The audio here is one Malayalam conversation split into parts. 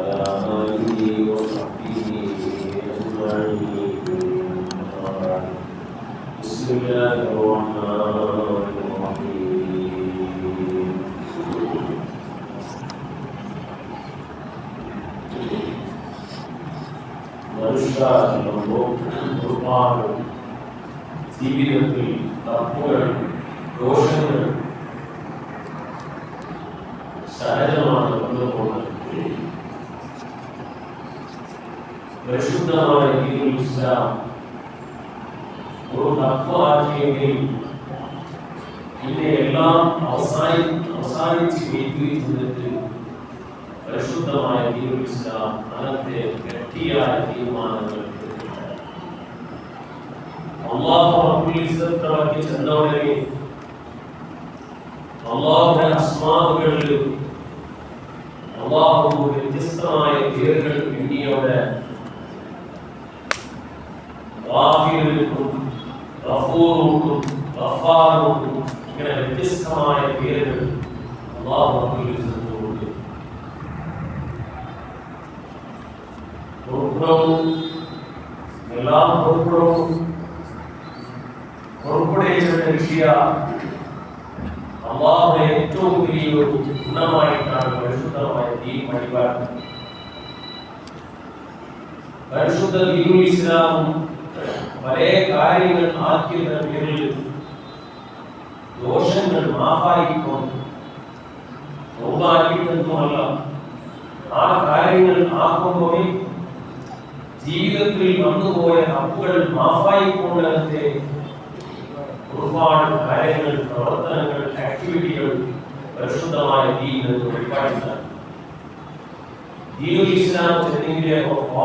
وعلى آله وصحبه أجمعين. بسم الله الرحمن الرحيم. ഒരുപാട് ജീവിതത്തിൽ തപ്പുകൾ ദോഷങ്ങൾ സഹജമാണ് വന്നുപോകുന്നത്. പരിശുദ്ധമായ ദീനുൽ ഇസ്ലാം ഒരു തത്വമാക്കിയെങ്കിൽ പിന്നെ എല്ലാം അവസാനിച്ച് വീട്ടിൽ പരിശുദ്ധമായ ദീനുൽ ഇസ്ലാം അന്നത്തെ ഗട്ടിയായ തീരുമാനങ്ങൾ അല്ലാഹു റബ്ബുൽ ഇസ്സത്ത് റബ്ബി ചെന്നോടനെ അല്ലാഹുവിന്റെ അസ്മാഉകളിൽ അല്ലാഹു വ്യത്യസ്തമായ പേരുകൾ പിന്നിയോടെ ഗാഫിറും ഗഫൂറും ഗഫാറും ഇങ്ങനെ വ്യത്യസ്തമായ പേരുകൾ അല്ലാഹു റബ്ബുൽ ഇസ്സത്ത് എല്ലാം പൊറുപ്പുടേശയുടെ വിഷയ അല്ലാഹുവിന്റെ ഏറ്റവും വലിയ ഗുണമായിട്ടാണ് പരിശുദ്ധമായ ദീൻ വഴിപാട്. പരിശുദ്ധ ദീനുൽ ഇസ്ലാം പല കാര്യങ്ങൾ ആക്കിയതിന്റെ പേരിൽ ദോഷങ്ങൾ മാഫായിക്കൊണ്ട് നോമ്പാക്കിയിട്ടൊന്നുമല്ല, ആ കാര്യങ്ങൾ ആക്കുമ്പോൾ ജീവിതത്തിൽ വന്നുപോയ തപ്പുകൾ മാഫായിക്കൊണ്ടതിന്റെ ഒരുപാട് കാര്യങ്ങൾ, പ്രവർത്തനങ്ങൾ, ആക്ടിവിറ്റികൾ പരിശുദ്ധമായ ദീനിൽ വഴിപാടില്ല. ദീനുൽ ഇസ്ലാം ചെന്നിന്റെ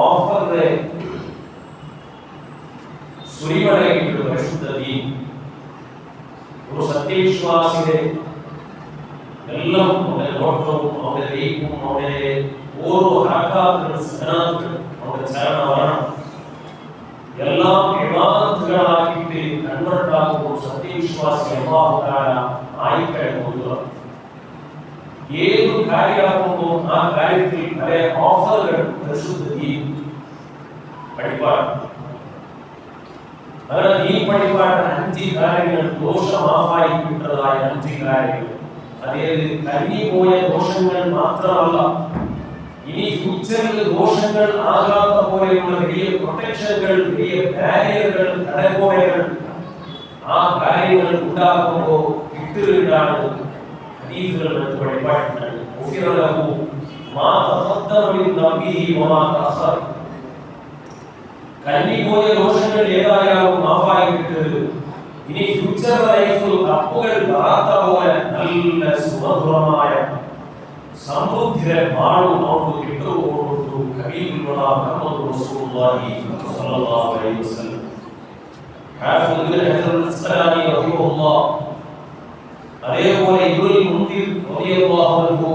ഓഫറിന്റെ സുരിമടയിലുള്ള പരിശുദ്ധ ദീൻ ഒരു സത്യവിശ്വാസിയെ എല്ലാം അവന്റെ നോട്ടവും അവന്റെ ലയിപ്പും അവന്റെ ഓരോ ഹറക്കാത്തുകളും സനാത്തുകളും അവന്റെ ചരണമാണ് എല്ലാം ഇബാദത്തുകളാക്കിയിട്ട് കൺവെർട്ടാകുമ്പോൾ സത്യവിശ്വാസി അല്ലാഹു തആല ആയിക്കഴിഞ്ഞു. ഏത് കാര്യമാകുമ്പോൾ ആ കാര്യത്തിൽ പല ഓഫറുകൾ പരിശുദ്ധ ദീൻ പഠിപ്പാണ്. അങ്ങനെ ദീൻ പഠിപ്പാട് 5 കാര്യങ്ങൾ ദോഷമാഫായി കിട്ടതായ 5 കാര്യങ്ങൾ. അതായത് കഴിഞ്ഞു പോയ ദോഷങ്ങൾ മാത്രമല്ല, ഇനി ഫ്യൂച്ചറിൽ ദോഷങ്ങൾ ആകാത്ത പോലെയുള്ള വലിയ പ്രൊട്ടക്ഷനുകൾ, വലിയ ബാരിയറുകൾ, തടസ്സങ്ങൾ ആ കാര്യങ്ങൾ ഉണ്ടാകുമ്പോൾ കിട്ടുകയാണ് ഹദീസുകൾ പഠിപ്പായിട്ടുണ്ട്. കഴിഞ്ഞുപോയ ദോഷങ്ങൾ ഏതായാലും മാഫായി കിട്ടരുത്. ഇനി ഫ്യൂച്ചർ ലൈഫിൽ തപ്പുകൾ വരാത്ത പോലെ നല്ല സുമധുരമായ സമൃദ്ധിയുടെ വാഴും നമുക്ക് കിട്ടുകൊണ്ടു ഹബീബുൽ മുഹമ്മദ് റസൂലുള്ളാഹി സ്വല്ലല്ലാഹു അലൈഹി വസല്ലം. ഹാഫിദ് ഇബ്നു ഹജർ അൽ-അസ്ഖലാനി റഹിമഹുല്ലാഹ്, അതേപോലെ ഇബ്നുൽ മുൻദിർ റളിയല്ലാഹു അൻഹു,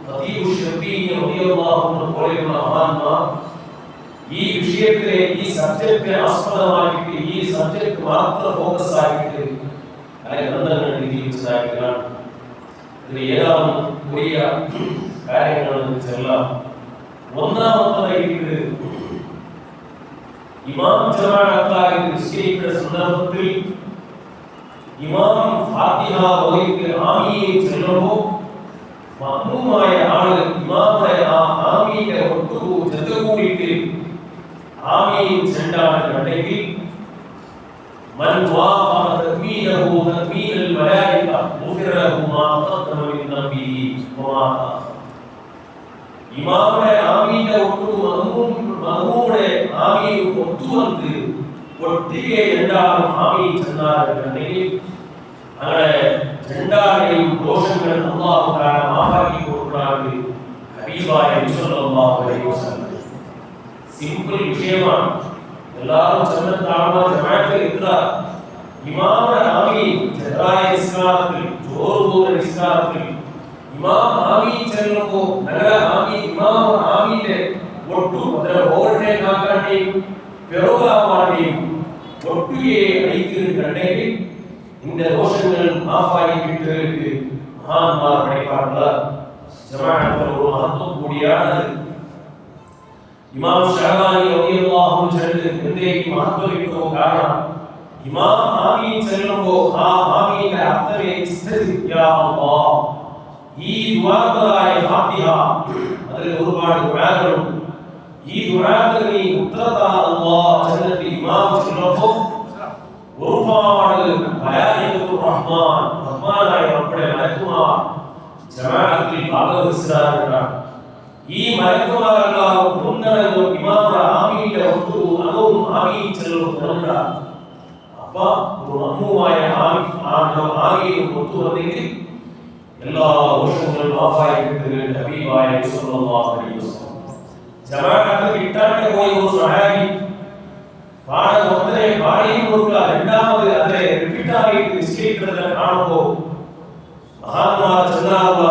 ഖതീബു ശഫീഇ റളിയല്ലാഹു അൻഹു പോലെയുള്ള മഹാന്മാർ ഈ വിഷയത്തിലെ ഈ സബ്ജക്റ്റ് ആസ്പദമാക്കിയിട്ട് ഈ സബ്ജക്റ്റ് മാത്രം ഫോക്കസ് ആക്കിയിട്ട് പല ഗ്രന്ഥങ്ങൾ എഴുതിവെച്ചതായിട്ടാണ്. ഇതിൽ ഏതാനും വലിയ കാര്യങ്ങളെന്ന് വെച്ചെല്ലാം ഒന്നാമതായിട്ട് ഇമാം ജമാഅത്തായി നിശ്ചയിക്കുന്ന സന്ദർഭത്തിൽ ഇമാം ഫാത്തിഹ ഓതിയിട്ട് ആമീൻ ചൊല്ലുമ്പോൾ മഅ്മൂമായ ആള് ഇമാമിന്റെ ആ ആമീന്റെ ഒത്തുകൂടിയിട്ട് ആമീൻ ചെല്ലാണെങ്കിൽ من وافق تكميله تكميل الملائكة غفر له ما تقدم من ذنبه وما تأخر. ഇമാമിന്റെ ആമീന്റെ മഅ്മൂമിന്റെ ആമീൻ ഒത്തുവന്ന് ഒട്ടിಗೆ രണ്ടാളും ആമീൻ ചെന്നാണെങ്കിൽ അങ്ങനെ രണ്ടാളെയും ദോഷങ്ങൾ അല്ലാഹു തആല മാഫാക്കി കൊടുക്കുകയാണ് ഹബീബായ സ്വല്ലല്ലാഹു അലൈഹി വസല്ലം. സിമ്പിൾ വിഷയമാണ്. എല്ലാവരും ചെന്നെത്താവുന്ന ജമാഅത്തിൽ ഇത്ര ഇമാമിന്റെ ആമീൻ ചെറായ ഇസ്ലാത്തിൽ ജോറുപോലെ ഇസ്ലാത്തിൽ ഇമാം ആമീൻ ചെല്ലുമ്പോൾ നല്ല ആമീൻ ഇമാം ആമീന്റെ ഒട്ടു അതിനെ ഓവർടേക്ക് ആക്കാണ്ടിയും പിറകാവാണ്ടിയും ഒട്ടുകയെ അടിക്കുന്നുണ്ടെങ്കിൽ ഇന്റെ ദോഷങ്ങൾ മാഫായി കിട്ടുകൾക്ക് മഹാന്മാർ പഠിക്കാറുള്ള ജമാഅത്തിൽ ഒരു മഹത്വം കൂടിയാണ്. ഇമാം ഷഅബാനി റളിയല്ലാഹു അൻഹു എന്തേ ഈ മഹത്വം കിട്ടുമോ? കാരണം ഇമാം ആമീൻ ചൊല്ലുമ്പോൾ ആ ആമീന്റെ അർത്ഥമേ യാ അല്ലാഹ്. ഈ ദുആകളായ ഫാത്തിഹ അതിൽ ഒരുപാട് ദുആകളുണ്ട്. ഈ ദുആകൾ നീ ഉത്തരത്താ അല്ലാഹ് ജന്നത്തിൽ ഇമാം ചൊല്ലുമ്പോൾ ഒരുപാട് മലായികത്തുർ റഹ്മാൻ റഹ്മാനായ റബ്ബുടെ മലക്കുമാർ ജമാഅത്തിൽ ഭാഗവഹിച്ചതാണ്. ഈ മലക്കുമാരെല്ലാം മുന്നടങ്ങും ഇമാമുടെ ആമീന്റെ ഒത്തു അകവും ആമീൻ ചെല്ലുന്നുണ്ട്. അപ്പൊ ഒരു അമ്മുമായ ആമീനും ഒത്തു വന്നെങ്കിൽ എല്ലാ ദോഷങ്ങളും മാഫായി കിട്ടുകയും ഹബീബായ സ്വല്ലല്ലാഹു അലൈഹി വസല്ലം ജമാഅത്ത് കിട്ടാണ്ട് പോയ ഒരു സഹാബി ഒന്നിനെ പാടിയും കൊടുക്കുക, രണ്ടാമത് അതിനെ റിപ്പീറ്റായിട്ട് നിശ്ചയിക്കുന്നത് കാണുമ്പോൾ മഹാന്മാർ ചെന്നാവുക.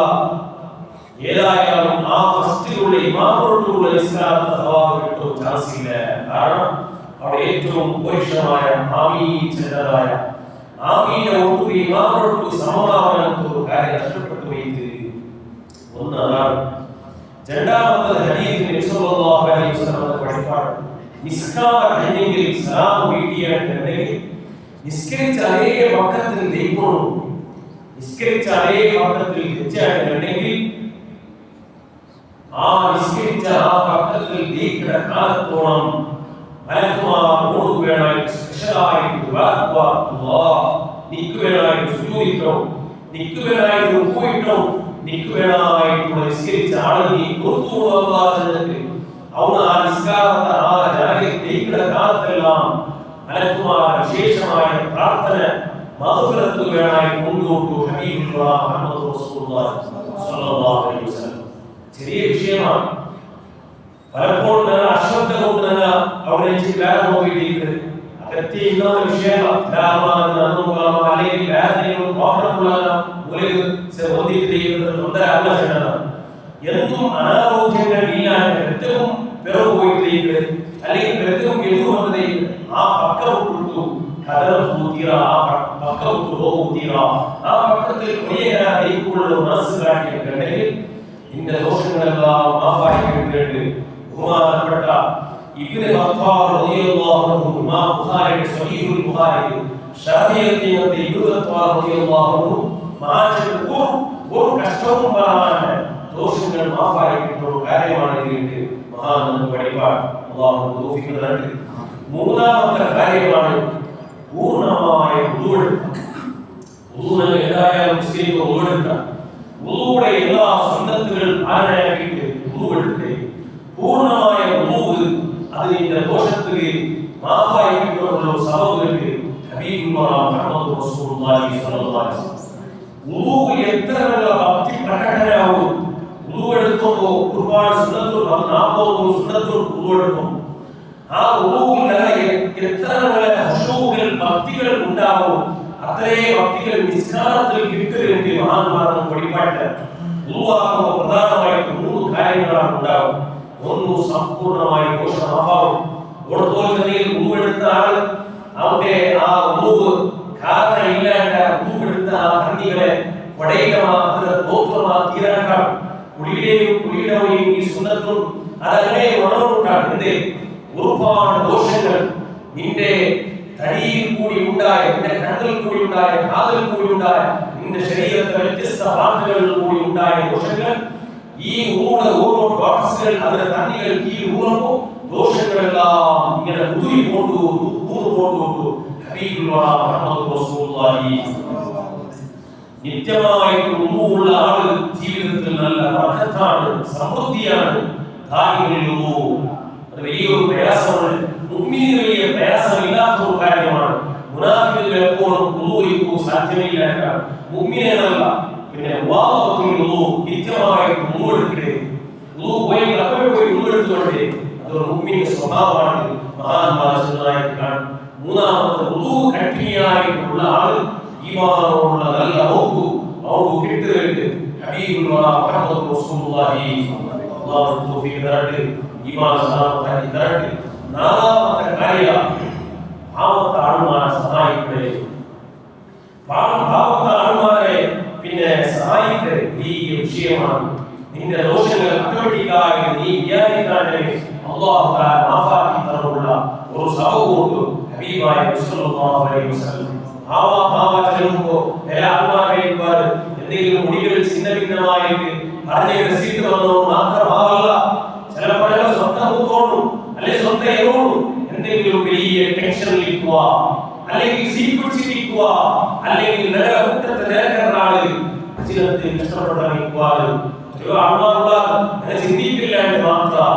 ഏതായാലും ആ ഫസ്റ്റിലുള്ള ഇമാമോടുള്ള ഇസ്ലാമത്തെ സവാബ് കിട്ടും ചാൻസ് ഇല്ല. കാരണം അവിടെ ഏറ്റവും പരുഷമായ ആമീൻ ചെന്നതായ ആമീനെ ഒട്ടു ഇമാമോടു സമമാവനത്തൊരു കാര്യം നഷ്ടപ്പെട്ടു പോയിട്ട് ഒന്ന് അതാണ്. രണ്ടാമത്തത് ഹദീസിൽ നബി സല്ലല്ലാഹു അലൈഹി വസല്ലം പഠിപ്പാണ്. നിസ്കാരം കഴിഞ്ഞെങ്കിൽ സലാം വീട്ടിയായിട്ടുണ്ടെങ്കിൽ നിസ്കരിച്ച അതേ പക്കത്തിൽ ദൈവവും നിസ്കരിച്ച അതേ പക്കത്തിൽ തെറ്റായിട്ടുണ്ടെങ്കിൽ ആ നിസ്കരിച്ച ആ പക്കത്തിൽ ദൈവയുടെ കാലത്തോളം മലക്കുമാർ ഓടുകയായി സ്പെഷ്യലായിട്ട് നിൽക്കുകയായിട്ട് സുജൂദിട്ടോ നിൽക്കുകയായിട്ട് ഉപ്പുയിട്ടോ നിൽക്കുകയായിട്ടുള്ള നിസ്കരിച്ച ആളെ നീ പുറത്തുകൊണ്ടുവന്നിട്ട് അവന് ആ നിസ്കാരത്തെ ആ ദൈവയുടെ കാലത്തെല്ലാം മലക്കുമാർ വിശേഷമായ പ്രാർത്ഥന മഗ്ഫിറത്തുകയായി കൊണ്ടുകൊണ്ടു ഹബീബുല്ലാഹ് മുഹമ്മദ് റസൂലുള്ളാഹി സ്വല്ലല്ലാഹു അലൈഹി വസല്ലം. ചെറിയ വിഷയമാണ്. പലപ്പോഴും തന്നെ അശ്രദ്ധ കൊണ്ട് തന്നെ അവിടെ വേറെ നോക്കിയിട്ട് അകത്തെ ഇന്ന വിഷയങ്ങൾ അല്ലെങ്കിൽ വേറെ പ്രോബ്ലമുള്ള എന്തും അനാരോഗ്യങ്ങൾ ഇല്ലാതെ രക്തവും പിറവ് പോയിട്ട് അല്ലെങ്കിൽ രക്തവും എഴുതുന്നത് ആ പക്കം കൊടുത്തു കഥ പൂത്തീറ ആ പക്കം പൂത്തീറ ആ പക്കത്തിൽ കുറേയുള്ള മനസ്സ് കാട്ടിയിട്ടുണ്ടെങ്കിൽ ഇന്റെ ദോഷങ്ങളെല്ലാം മാഫാക്കിയിട്ടുണ്ട്. ബഹുമാനപ്പെട്ട ഇബ്നു ഖത്താബ് റളിയല്ലാഹു അൻഹു ഇമാം ബുഖാരിയുടെ സ്വഹീഹുൽ ബുഖാരി ഷാഫിഈ ഇബ്നു ഖത്താബ് റളിയല്ലാഹു അൻഹു മാജ് ഒരു കഷ്ടവും വരാതെ ദോഷങ്ങൾ മാഫാക്കിയിട്ടുള്ള കാര്യമാണ് ഇതിന്റെ മഹാനന്ദ പഠിപ്പാൻ അല്ലാഹു തൗഫീഖ് നൽകട്ടെ. മൂന്നാമത്തെ കാര്യമാണ് പൂർണ്ണമായ വുളൂഅ്. ഏതായാലും മുസ്ലിം വുളൂഅ് വുളൂയുടെ എല്ലാ സുന്നത്തുകൾ ആരായിട്ട് വുളൂഅ് പൂർണ്ണമായ വുളൂഅ് അതിന്റെ ദോഷത്തിന് മാഫാക്കിയിട്ടുള്ള സബബുകൾക്ക് ഹബീബുല്ലാഹ് മുഹമ്മദ് റസൂലുള്ളാഹി സ്വല്ലല്ലാഹു അലൈഹി വസല്ലം വുളൂഅ് എത്ര ഭക്തി പ്രകടനമാവും. വുളൂഅ് എടുക്കുമ്പോൾ ഒരുപാട് സുന്നത്തുകൾ 40 സുന്നത്തുകൾ വുളൂഅ് എടുക്കും. ആ വുളൂഇൽ എത്ര ഹുശൂകൾ ഭക്തികൾ ഉണ്ടാവും. അത്രയും ഭക്തികൾ നിസ്കാരത്തിൽ കിട്ടുകയെങ്കിൽ മഹാന്മാർ പഠിപ്പാട്ട് വുളൂആകുമ്പോൾ പ്രധാനമായിട്ട് 3 കാര്യങ്ങളാണ് ഉണ്ടാവും. ഒന്ന് സമ്പൂർണ്ണമായ ദോഷമാവും. ഓർത്തോൽക്കനിൽ വുളൂഅ് എടുത്ത ആൾ അവന്റെ ആ വുളൂഅ് കാരണം ഇല്ലാണ്ട് വുളൂഅ് എടുത്ത ആ കണ്ണികളെ തീരാൻ കുളിയുടെയും ഈ സുന്നത്തും അതങ്ങനെ ഉണർവുണ്ടാണ്. എന്തേ ഒരുപാട് ദോഷങ്ങൾ നിന്റെ തടിയിൽ കൂടി ഉണ്ടായ നിന്റെ കണ്ണിൽ കൂടി ഉണ്ടായ കാതിൽ കൂടി ഉണ്ടായ നിന്റെ ശരീരത്തിലെ വ്യത്യസ്ത ഭാഗങ്ങളിൽ കൂടി ഉണ്ടായ ദോഷങ്ങൾ ഈ ഓരോ ഡോട്ട്സുകൾ അതിന്റെ കണ്ണികൾ ഈ ഓരോ ദോഷങ്ങളെല്ലാം ഇങ്ങനെ ഊരി കൊണ്ടു ഹബീബുല്ലാഹ് മുഹമ്മദ് റസൂലുള്ളാഹി നിത്യമായിട്ട് ഉള്ള ആള് ജീവിതത്തിൽ നല്ല ബർക്കത്താണ്, സമൃദ്ധിയാണ്. അത് വലിയൊരു പ്രയാസമാണ്. മുഅ്മിനീന് വലിയ പ്രയാസമില്ലാത്ത ഒരു കാര്യമാണ്. മുനാഫിഖുകൾ എപ്പോഴും വുളൂഇക്ക് സാധ്യമല്ല. മുഅ്മിനീനല്ല പിന്നെ നിത്യമായിട്ട് വുളൂഅ് എടുക്കട്ടെ. വുളൂഅ് പോയി വുളൂഅെടുത്തുകൊണ്ട് അതൊരു മുഅ്മിന്റെ സ്വഭാവമാണ്. മഹാന്മാർ ചെന്നതായിട്ടാണ്. മൂന്നാമത്തെ വുളൂഅ് കഠിനമായിട്ടുള്ള ആള് ഈമാനോടുള്ള നല്ല ഔഖു കിട്ടുകയുണ്ട്. ഹബീബുല്ലാഹ് മുഹമ്മദ് റസൂലുള്ളാഹി അല്ലാഹു തൗഫീഖ് തരട്ടെ. ഈമാൻ സലാമത്താക്കി തരട്ടെ. നാലാമത്തെ കാര്യം പാവപ്പെട്ട ആളുമാരെ സഹായിക്കട്ടെ. പാവപ്പെട്ട ആളുമാരെ പിന്നെ സഹായിക്കട്ടെ. ഈ വിഷയമാണ്. നിന്റെ ദോഷങ്ങൾ ഓട്ടോമാറ്റിക്കായി നീ വിചാരിക്കാതെ അല്ലാഹു തആല മാഫാക്കി തരുള്ള ഒരു സബബുണ്ട് ഹബീബായ സല്ലല്ലാഹു അലൈഹി വസല്ലം ചെല്ലുമ്പോൾ ചില ആത്മാക്കൾ എന്തെങ്കിലും മുടികൾ ചിന്ന ഭിന്നമായിട്ട് പറഞ്ഞ റെസീറ്റ് വന്നോ മാത്രമാവല്ല ചിലപ്പോൾ സ്വന്തം തോന്നും അല്ലെങ്കിൽ സ്വന്തം എറോടും എന്തെങ്കിലും വലിയ ടെൻഷനിലിരിക്കുക അല്ലെങ്കിൽ സീക്വൻസിലിരിക്കുക അല്ലെങ്കിൽ നിലകുറ്റത്തെ നിലക്കറാള് ജീവിതത്തിൽ കഷ്ടപ്പെടാൻ ചിന്തിക്കില്ല എന്ന് മാത്രം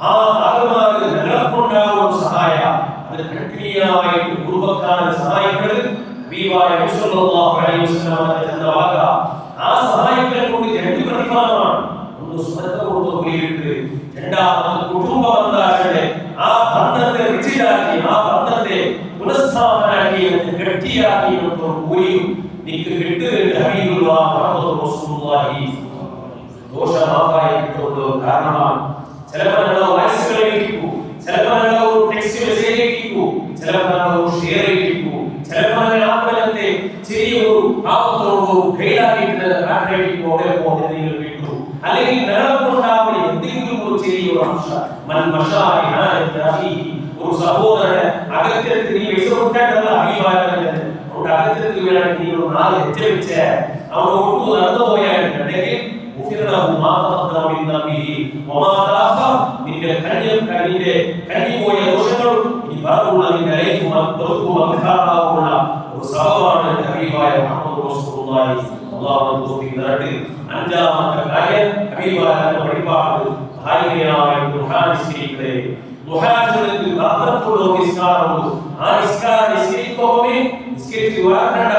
ആ ആത്മാവ് നിലക്കൊണ്ടാകുന്ന സഹായ അത് കഠിനമായിട്ട് കുടുംബക്കാരനെ സഹായിക്കുന്നത് ആ സഹായികളെ കൊണ്ട് രണ്ട് പ്രതിഫലമാണ്. ഒന്ന് സ്വന്തം കൊടുത്ത് രണ്ടാമത് കുടുംബ ബന്ധങ്ങളുടെ ആ ബന്ധത്തെ രുചിയാക്കി ആ ബന്ധത്തെ പുനഃസ്ഥാപനാക്കി ഗട്ടിയാക്കി കൂലിയും നിനക്ക് കിട്ടുകയുണ്ട്. ദോഷമാഫായി കിട്ടുന്നത് കാരണമാണ്. ചിലപ്പോൾ വയസ്സുകളിലേക്കു, ചിലപ്പോൾ ടെക്സ്റ്റ് മെസ്സേജിലേക്കു, ചിലപ്പോൾ ഷെയർ ചെയ്യിക്കൂ, ചിലപ്പോൾ ആത്മനത്തെ ചെറിയൊരു പാവത്തോടോ കൈലാക്കിയിട്ട് ആഗ്രഹിക്കുമ്പോടെ പോകുന്നതിൽ വിട്ടു അല്ലെങ്കിൽ നിലകൊണ്ടാവുന്ന എന്തെങ്കിലും ഒരു ചെറിയൊരു അംശം ഒരു സഹോദരന് അകത്യത്തിൽ നീ വിശ്വസിക്കേണ്ടത് അഭിമാനത്തിന് അകത്യത്തിൽ വീഴാൻ നീ ഒരു നാല് ഹെച്ചരിച്ച് അവന് ഒട്ടു നടന്നു പോയാലുണ്ടെങ്കിൽ നിന്റെ കഞ്ഞിപ്പോയ ദോഷങ്ങളും ഇനി പറഞ്ഞുള്ള നിന്റെ ലൈഫും അധികാരമുള്ള ഒരു സഭമാണ് ഹബീബായ മുഹമ്മദ് റസൂലുള്ളാഹി അല്ലാഹു തൗഫീഖ് തരട്ടെ. അഞ്ചാമത്തെ കാര്യം ഹബീബായ പരിപാടി ഭാര്യയായ ദുഹാനിസ്കരിക്കട്ടെ. ദുഹാനിസ്കരിക്കൽ ബർക്കത്തുള്ള നിസ്കാരമുണ്ട്. ആ നിസ്കരിക്കുമേ നിസ്കരിച്ച് വാക്കണ്ട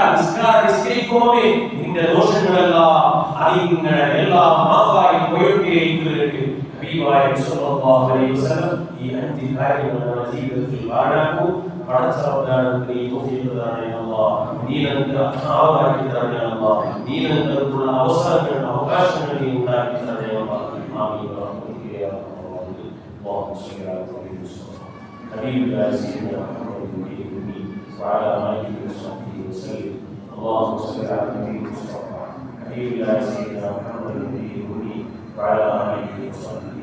നിസ്കരിക്കുമേ നിന്റെ ദോഷങ്ങളെല്ലാം അതിങ്ങനെ എല്ലാം മാഫായി പോയിട്ടേക്ക് ഹബീബായ സല്ലല്ലാഹു അലൈഹി വസല്ലം ഈ അഞ്ച് കാര്യങ്ങൾ നമ്മുടെ ജീവിതത്തിൽ പാഴാക്കൂ. പടച്ചറബാണ് നീ തൗഫീഖ് തരണേ അല്ലാഹ്. നീ നമുക്ക് ആവാക്കി തരണേ അല്ലാഹ്. നീ നമുക്കുള്ള അവസരങ്ങൾ അവകാശങ്ങൾ നീ ഉണ്ടാക്കി തരണേ അല്ലാഹ്. ആമീൻ റഹ്മത്തുക യാ റബ്ബൽ അല്ലാഹു സ്വല്ലല്ലാഹു അലൈഹി വസല്ലം ഹബീബില്ലാഹി സയ്യിദുനാ മുഹമ്മദ് وعلى آله وصحبه وسلم. اللهم صل على النبي المصطفى حبيب الله سيدنا محمد النبي وعلى آله وصحبه